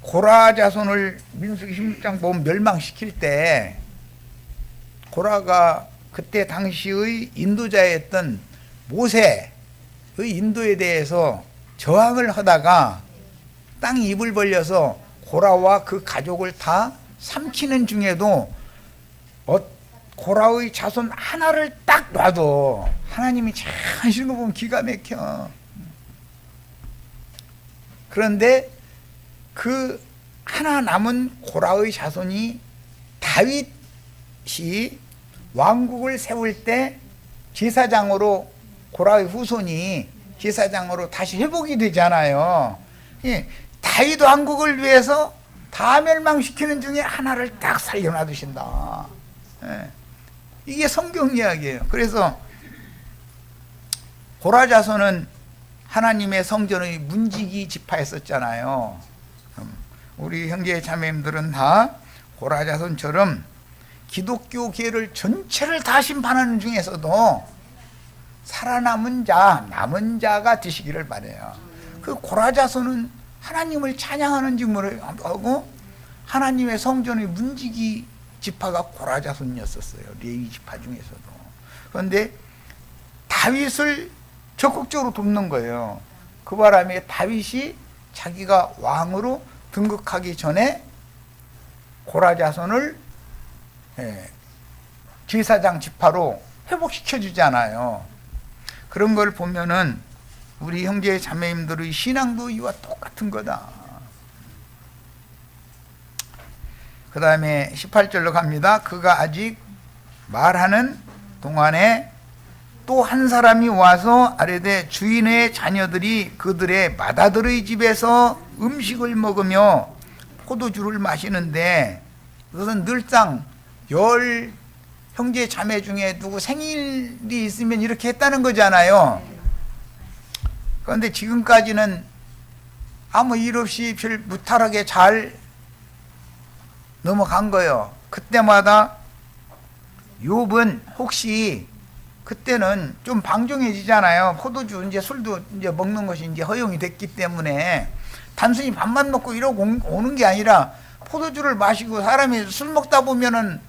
Speaker 1: 고라자손을 민수기 16장 보면 멸망시킬 때 고라가 그때 당시의 인도자였던 모세의 인도에 대해서 저항을 하다가 땅이 입을 벌려서 고라와 그 가족을 다 삼키는 중에도 고라의 자손 하나를 딱 놔도 하나님이 참 하시는 거 보면 기가 막혀. 그런데 그 하나 남은 고라의 자손이 다윗이 왕국을 세울 때 제사장으로 고라의 후손이 제사장으로 다시 회복이 되잖아요. 다윗 왕국을 위해서 다 멸망시키는 중에 하나를 딱 살려놔두신다. 이게 성경 이야기예요. 그래서 고라 자손은 하나님의 성전의 문지기 지파였었잖아요. 우리 형제 자매님들은 다 고라 자손처럼 기독교 계를 전체를 다 심판하는 중에서도 살아남은 자, 남은 자가 되시기를 바라요. 그 고라 자손은 하나님을 찬양하는 직무를 하고 하나님의 성전의 문지기 지파가 고라 자손이었었어요. 레위 지파 중에서도. 그런데 다윗을 적극적으로 돕는 거예요. 그 바람에 다윗이 자기가 왕으로 등극하기 전에 고라 자손을 제사장 지파로 회복시켜 주잖아요. 그런 걸 보면은 우리 형제 자매님들의 신앙도 이와 똑같은 거다. 그 다음에 18절로 갑니다. 그가 아직 말하는 동안에 또 한 사람이 와서 아뢰되 주인의 자녀들이 그들의 맏아들의 집에서 음식을 먹으며 포도주를 마시는데 그것은 늘상 열 형제 자매 중에 누구 생일이 있으면 이렇게 했다는 거잖아요. 그런데 지금까지는 아무 일 없이 별 무탈하게 잘 넘어간 거예요. 그때마다 욥은 혹시 그때는 좀 방종해지잖아요. 포도주 이제 술도 이제 먹는 것이 이제 허용이 됐기 때문에 단순히 밥만 먹고 이러고 오는 게 아니라 포도주를 마시고 사람이 술 먹다 보면은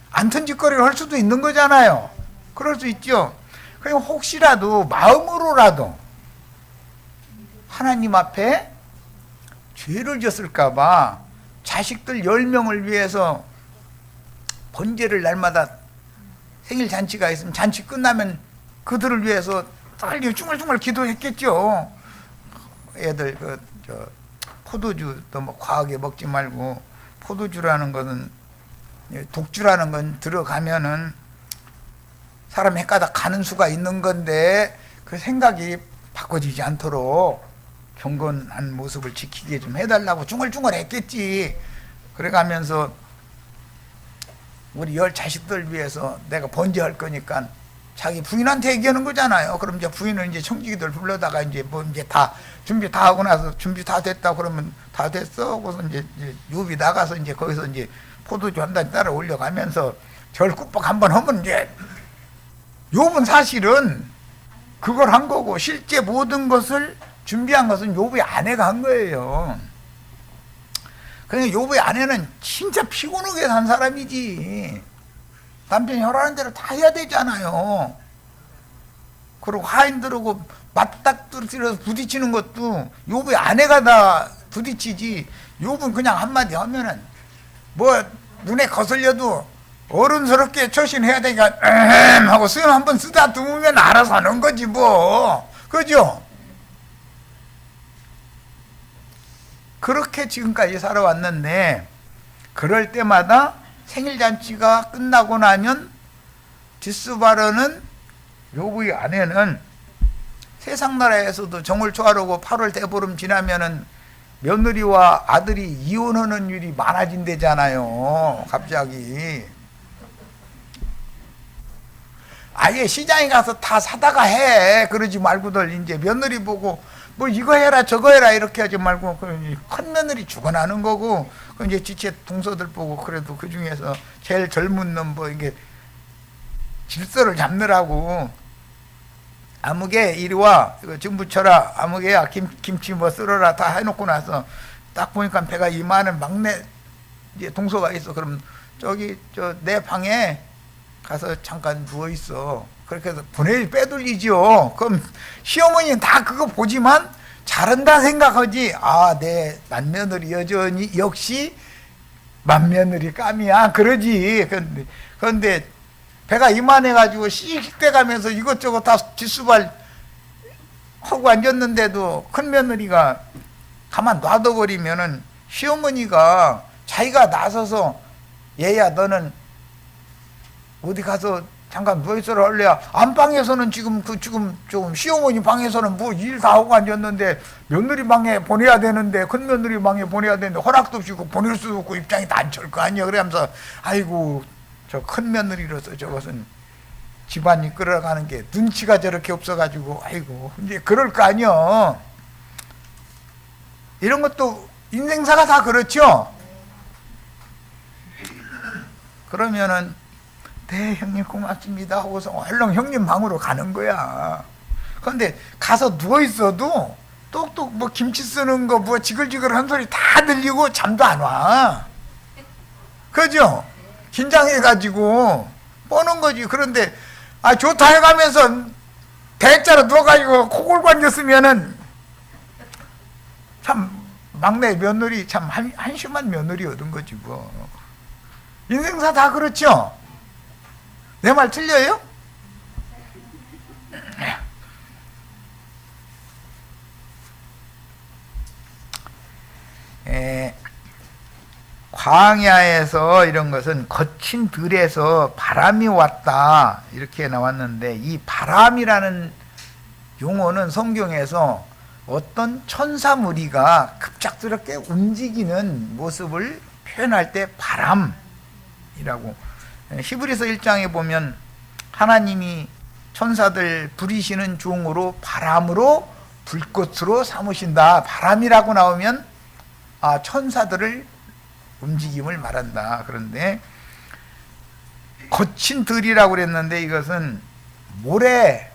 Speaker 1: 안턴짓거리를 할 수도 있는 거잖아요. 그럴 수 있죠. 그냥 혹시라도 마음으로라도 하나님 앞에 죄를 졌을까봐 자식들 10명을 위해서 번제를 날마다 생일 잔치가 있으면 잔치 끝나면 그들을 위해서 딸기 중얼중얼 기도했겠죠. 애들 포도주도 뭐 과하게 먹지 말고, 포도주라는 것은, 독주라는 건 들어가면은 사람 헷가닥 가는 수가 있는 건데 그 생각이 바꿔지지 않도록 경건한 모습을 지키게 좀 해달라고 중얼중얼 했겠지. 그래가면서 우리 10 자식들 위해서 내가 번제할 거니까 자기 부인한테 얘기하는 거잖아요. 그럼 이제 부인은 이제 청지기들 불러다가 이제 뭐 이제 다 준비 다 하고 나서 준비 다 됐다 그러면 다 됐어. 그래서 이제 유비 나가서 이제 거기서 이제 포도주 한 잔 따라 올려가면서 절구박 한번 하면 이제 욥은 사실은 그걸 한 거고, 실제 모든 것을 준비한 것은 욥의 아내가 한 거예요. 그러니까 욥의 아내는 진짜 피곤하게 산 사람이지. 남편이 혈하는 대로 다 해야 되잖아요. 그리고 하인 들고 맞닥뜨려서 부딪히는 것도 욥의 아내가 다 부딪히지. 욥은 그냥 한마디 하면은 뭐 눈에 거슬려도 어른스럽게 처신해야 되니까 하고 수염 한번 쓰다 두면 알아서 하는 거지 뭐. 그죠? 그렇게 지금까지 살아왔는데, 그럴 때마다 생일잔치가 끝나고 나면 디스바르는, 욥의 아내는 세상 나라에서도 정월 초하루고 8월 대보름 지나면은 며느리와 아들이 이혼하는 일이 많아진대잖아요. 갑자기 아예 시장에 가서 다 사다가 해. 그러지 말고들 이제 며느리 보고 뭐 이거 해라 저거 해라 이렇게 하지 말고 큰 며느리 죽어나는 거고, 이제 지체 동서들 보고 그래도 그 중에서 제일 젊은 놈 뭐 이게 질서를 잡느라고 아무개 이리 와 이거 좀 붙여라, 아무개야 김치 뭐 썰어라 다 해놓고 나서 딱 보니까 배가 이만한 막내 이제 동서가 있어. 그럼 저기 내 방에 가서 잠깐 누워 있어. 그렇게 해서 빼돌리죠. 그럼 시어머니는 다 그거 보지만 잘한다 생각하지. 아, 내 맏며느리 여전히 역시 맏며느리 감이야 그러지. 그런데 배가 이만해가지고 시식돼 가면서 이것저것 다 뒷수발 하고 앉았는데도 큰 며느리가 가만 놔둬버리면은 시어머니가 자기가 나서서 얘야 너는 어디 가서 잠깐 누워있어라 할래야, 안방에서는 지금 조금 시어머니 방에서는 뭐 일 다 하고 앉았는데 며느리 방에 보내야 되는데, 큰 며느리 방에 보내야 되는데 허락도 없이 보낼 수도 없고 입장이 다 안 찰 거 아니야. 그러면서 아이고 저 큰 며느리로서 저것은 집안이 끌어가는 게 눈치가 저렇게 없어가지고 아이고 이제 그럴 거 아니야. 이런 것도 인생사가 다 그렇죠. 그러면은 네 형님 고맙습니다 하고서 얼른 형님 방으로 가는 거야. 그런데 가서 누워있어도 똑똑 뭐 김치 쓰는 거 뭐 지글지글한 소리 다 들리고 잠도 안 와. 그죠? 긴장해가지고 뽀는 거지. 그런데 아 좋다 해가면서 대자로 누워가지고 코 골고 앉았으면은 참 막내 며느리 참 한심한 며느리 얻은 거지 뭐. 인생사 다 그렇죠? 내 말 틀려요? 광야에서 이런 것은 거친 들에서 바람이 왔다 이렇게 나왔는데, 이 바람이라는 용어는 성경에서 어떤 천사 무리가 급작스럽게 움직이는 모습을 표현할 때 바람이라고. 히브리서 1장에 보면 하나님이 천사들 부리시는 종으로 바람으로 불꽃으로 삼으신다. 바람이라고 나오면 아 천사들을 움직임을 말한다. 그런데 거친 들이라고 그랬는데 이것은 모래가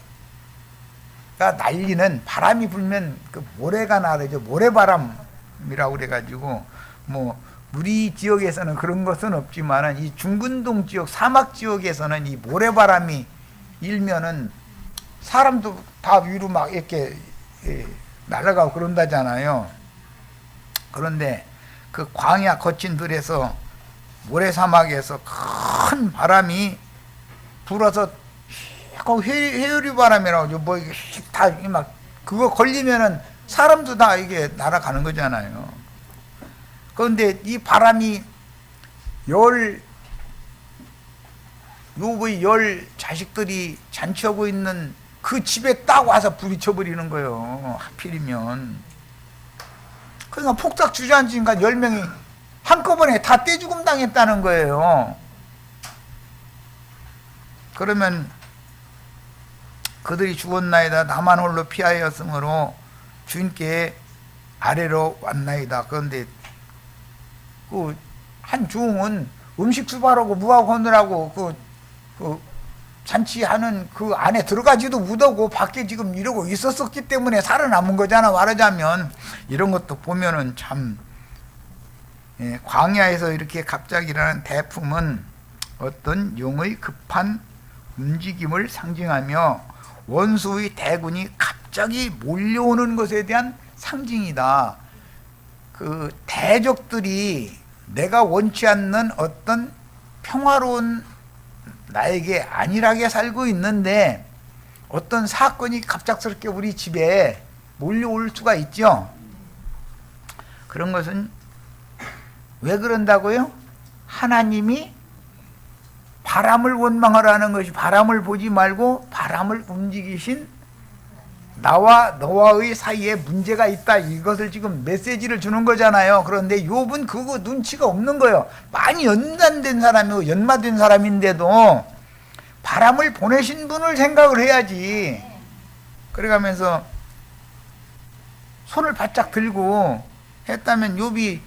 Speaker 1: 날리는, 바람이 불면 그 모래가 나르죠. 모래바람이라고 그래가지고 뭐 우리 지역에서는 그런 것은 없지만 이 중근동 지역 사막 지역에서는 이 모래바람이 일면은 사람도 다 위로 막 이렇게 날아가고 그런다잖아요. 그런데 그 광야 거친 들에서 모래사막에서 큰 바람이 불어서 그 회오리 바람이라고 뭐 이게 다 막 그거 걸리면은 사람도 다 이게 날아가는 거잖아요. 그런데 이 바람이 요의 10 자식들이 잔치하고 있는 그 집에 딱 와서 부딪혀버리는 거예요. 하필이면. 그러니까 폭삭 주저앉으니까 10명이 한꺼번에 다 떼죽음 당했다는 거예요. 그러면 그들이 죽었나이다. 나만 홀로 피하였으므로 주인께 아래로 왔나이다. 그런데 그 한 종은 음식 수발하고 무하고 하느라고 그 잔치하는 그 안에 들어가지도 못하고 밖에 지금 이러고 있었었기 때문에 살아남은 거잖아. 말하자면 이런 것도 보면은 참 광야에서 이렇게 갑자기 일어난 대품은 어떤 용의 급한 움직임을 상징하며 원수의 대군이 갑자기 몰려오는 것에 대한 상징이다. 그 대적들이 내가 원치 않는 어떤 평화로운 나에게 안일하게 살고 있는데 어떤 사건이 갑작스럽게 우리 집에 몰려올 수가 있죠. 그런 것은 왜 그런다고요? 하나님이 바람을 원망하라는 것이 바람을 보지 말고 바람을 움직이신 나와 너와의 사이에 문제가 있다. 이것을 지금 메시지를 주는 거잖아요. 그런데 욥은 그거 눈치가 없는 거예요. 많이 연단된 사람이고 연마된 사람인데도 바람을 보내신 분을 생각을 해야지. 그래가면서 손을 바짝 들고 했다면 욥이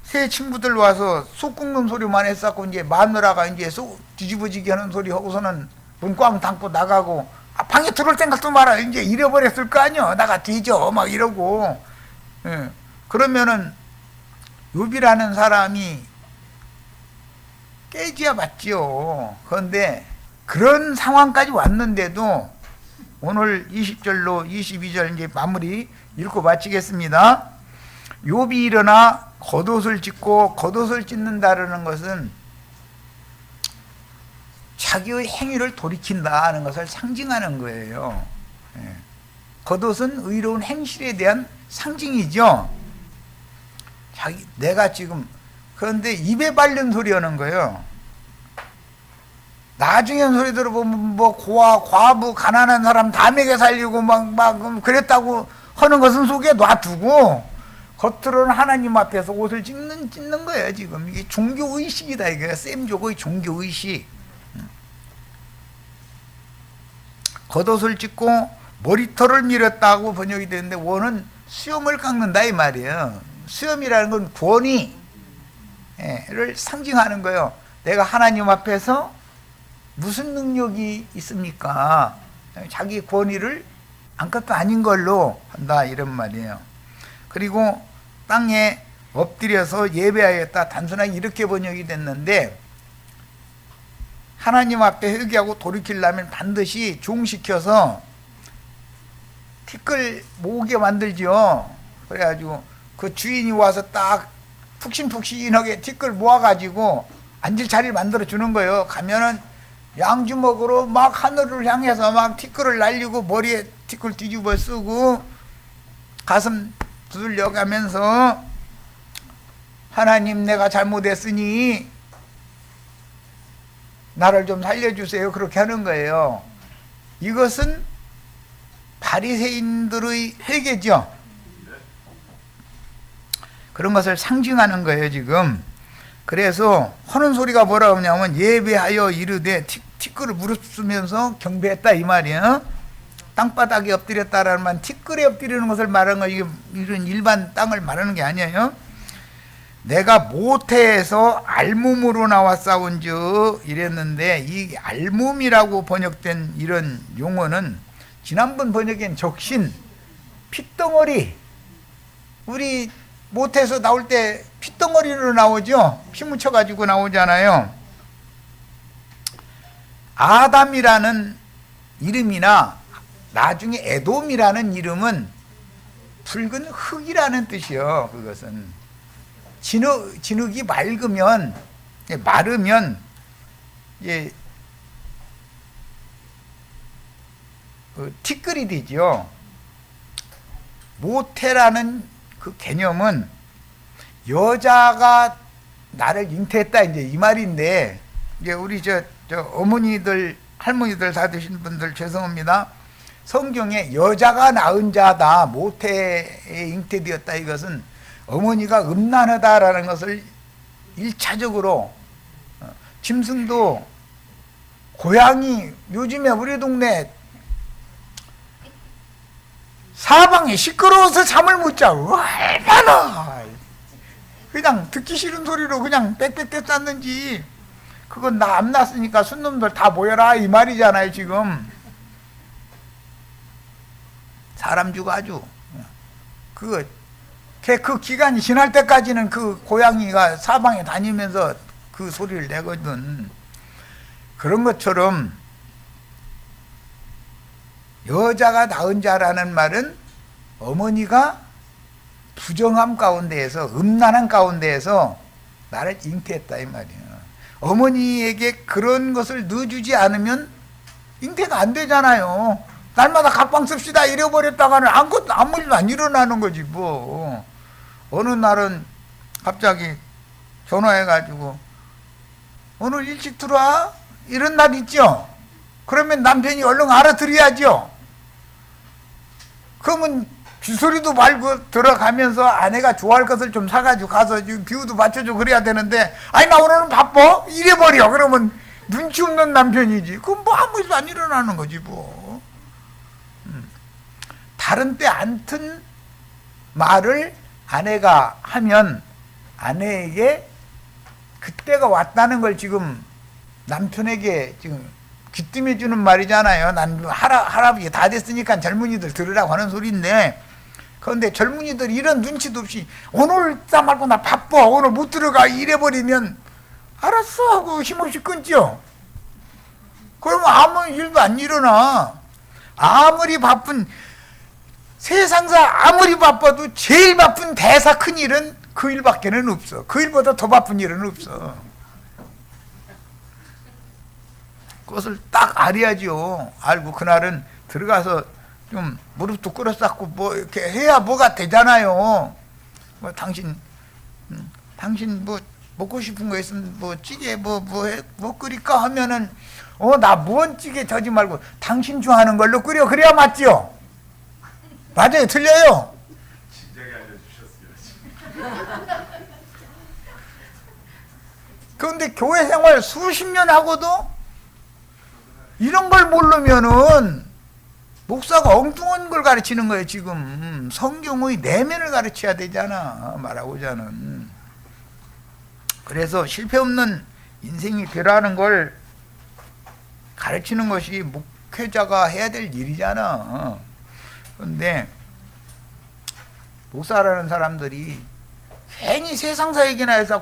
Speaker 1: 새 친구들 와서 쑥 굽는 소리만 했었고 이제 마누라가 이제 쑥 뒤집어지게 하는 소리 하고서는 문 꽝 닫고 나가고 방에 들어올 생각도 말아. 이제 잃어버렸을 거 아니야. 나가 뒤져 막 이러고. 그러면은 욥이라는 사람이 깨지야 맞지요. 그런데 그런 상황까지 왔는데도 오늘 20절로 22절 이제 마무리 읽고 마치겠습니다. 욥이 일어나 겉옷을 찢고 겉옷을 찢는다라는 것은 자기의 행위를 돌이킨다는 것을 상징하는 거예요. 겉옷은 의로운 행실에 대한 상징이죠. 내가 지금 그런데 입에 바른 소리 하는 거예요. 나중에 소리 들어보면 뭐 과부 가난한 사람 다 먹여 살리고 막 그랬다고 하는 것은 속에 놔두고 겉으로는 하나님 앞에서 옷을 찢는 거예요. 지금 이게 종교의식이다. 이게 셈조고의 종교의식. 겉옷을 찢고 머리털을 밀었다고 번역이 되는데 원은 수염을 깎는다 이 말이에요. 수염이라는 건 권위를 상징하는 거예요. 내가 하나님 앞에서 무슨 능력이 있습니까? 자기 권위를 아무것도 아닌 걸로 한다 이런 말이에요. 그리고 땅에 엎드려서 예배하였다. 단순하게 이렇게 번역이 됐는데 하나님 앞에 회개하고 돌이키려면 반드시 종시켜서 티끌 모으게 만들죠. 그래가지고 그 주인이 와서 딱 푹신푹신하게 티끌 모아가지고 앉을 자리를 만들어 주는 거예요. 가면은 양주먹으로 막 하늘을 향해서 막 티끌을 날리고 머리에 티끌 뒤집어 쓰고 가슴 두들려 가면서 하나님 내가 잘못했으니 나를 좀 살려주세요. 그렇게 하는 거예요. 이것은 바리새인들의 회개죠. 그런 것을 상징하는 거예요 지금. 그래서 하는 소리가 뭐라고 하냐면 예배하여 이르되 티끌을 무릅쓰면서 경배했다 이 말이에요. 땅바닥에 엎드렸다라는 말 티끌에 엎드리는 것을 말하는 거 이런 일반 땅을 말하는 게 아니에요. 내가 모태에서 알몸으로 나와 싸운즉 이랬는데 이 알몸이라고 번역된 이런 용어는 지난번 번역엔 적신, 핏덩어리. 우리 모태에서 나올 때 핏덩어리로 나오죠. 피 묻혀가지고 나오잖아요. 아담이라는 이름이나 나중에 에돔이라는 이름은 붉은 흙이라는 뜻이요. 그것은 진흙이 마르면 예, 티끌이 되죠. 모태라는 그 개념은 여자가 나를 잉태했다 이제 이 말인데, 이제 우리 저 어머니들 할머니들 다 되신 분들 죄송합니다. 성경에 여자가 낳은 자다, 모태에 잉태되었다, 이것은 어머니가 음란하다라는 것을 1차적으로, 짐승도 고양이, 요즘에 우리 동네 사방에 시끄러워서 잠을 못 자. 얼마나 그냥 듣기 싫은 소리로 그냥 빽빽빽 쌌는지. 그건 나 안 났으니까 순놈들 다 모여라 이 말이잖아요. 지금 사람 주고 아주 그 기간이 지날 때까지는 그 고양이가 사방에 다니면서 그 소리를 내거든. 그런 것처럼 여자가 낳은 자라는 말은 어머니가 부정함 가운데에서, 음란한 가운데에서 나를 잉태했다 이 말이야. 어머니에게 그런 것을 넣어주지 않으면 잉태가 안 되잖아요. 날마다 각방 씁시다 이래버렸다가는 아무 일도 안 일어나는 거지 뭐. 어느 날은 갑자기 전화해가지고 오늘 일찍 들어와? 이런 날 있죠. 그러면 남편이 얼른 알아들어야죠. 그러면 쥐소리도 말고 들어가면서 아내가 좋아할 것을 좀 사가지고 가서 비유도 맞춰주고 그래야 되는데, 아니 나 오늘은 바빠 이래버려. 그러면 눈치 없는 남편이지. 그럼 뭐 아무 일도 안 일어나는 거지 뭐. 다른 때 안 튼 말을 아내가 하면 아내에게 그때가 왔다는 걸 지금 남편에게 지금 귀띔해 주는 말이잖아요. 난 할아버지 다 됐으니까 젊은이들 들으라고 하는 소리인데, 그런데 젊은이들 이런 눈치도 없이 오늘 싸 말고 나 바빠 오늘 못 들어가 이래버리면 알았어 하고 힘없이 끊죠. 그러면 아무 일도 안 일어나. 아무리 바쁜 세상사 아무리 바빠도 제일 바쁜 대사 큰 일은 그 일밖에는 없어. 그 일보다 더 바쁜 일은 없어. 그것을 딱 알아야죠. 알고 그날은 들어가서 좀 무릎도 꿇어쌌고 뭐 이렇게 해야 뭐가 되잖아요. 뭐 당신 뭐 먹고 싶은 거 있으면 뭐 찌개 뭐 끓일까 하면은 나 뭔 찌개 저지 말고 당신 좋아하는 걸로 끓여. 그래야 맞죠? 맞아요? 틀려요?
Speaker 2: 진작에 알려주셨어요.
Speaker 1: 그런데 교회 생활 수십 년 하고도 이런 걸 모르면은 목사가 엉뚱한 걸 가르치는 거예요. 지금 성경의 내면을 가르쳐야 되잖아, 말하고자는. 그래서 실패 없는 인생이 되라는 걸 가르치는 것이 목회자가 해야 될 일이잖아. 그런데 목사라는 사람들이 괜히 세상사 얘기나 해서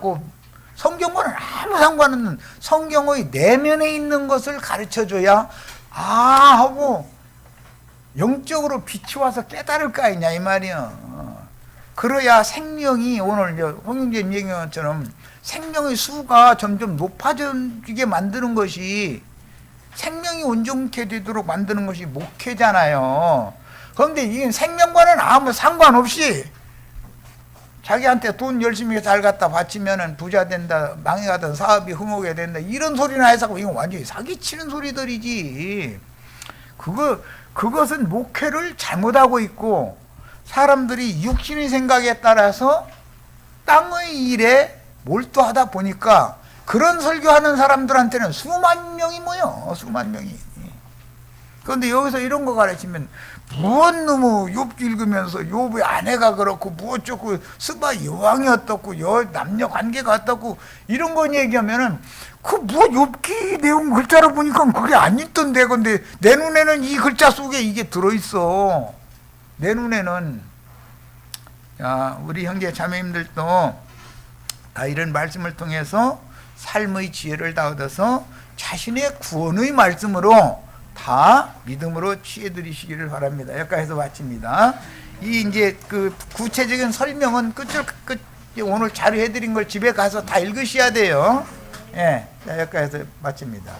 Speaker 1: 성경과는 아무 상관없는 성경의 내면에 있는 것을 가르쳐줘야 하고 영적으로 빛이 와서 깨달을 거 아니냐 이 말이야. 그래야 생명이, 오늘 홍영재님 얘기한 것처럼 생명의 수가 점점 높아지게 만드는 것이, 생명이 온전케 되도록 만드는 것이 목회잖아요. 그런데 이게 생명과는 아무 상관없이 자기한테 돈 열심히 잘 갖다 바치면은 부자 된다, 망해가던 사업이 흥하게 된다, 이런 소리나 해서 이건 완전히 사기치는 소리들이지. 그것은 목회를 잘못하고 있고, 사람들이 육신의 생각에 따라서 땅의 일에 몰두하다 보니까 그런 설교하는 사람들한테는 수만 명이 모여, 수만 명이. 그런데 여기서 이런 거 가르치면 무엇 너무 욥기 읽으면서 욥의 아내가 그렇고 뭐 어쩌고 스바 여왕이 어떻고 남녀 관계가 어떻고 이런 거 얘기하면은 그 뭐 욥기 내용 글자로 보니까 그게 안 있던데. 근데 내 눈에는 이 글자 속에 이게 들어있어. 내 눈에는. 자, 우리 형제 자매님들도 다 이런 말씀을 통해서 삶의 지혜를 다 얻어서 자신의 구원의 말씀으로 다 믿음으로 취해드리시기를 바랍니다. 여기까지서 마칩니다. 이 이제 그 구체적인 설명은 끝 오늘 자료해드린 걸 집에 가서 다 읽으셔야 돼요. 예, 자 여기까지서 마칩니다.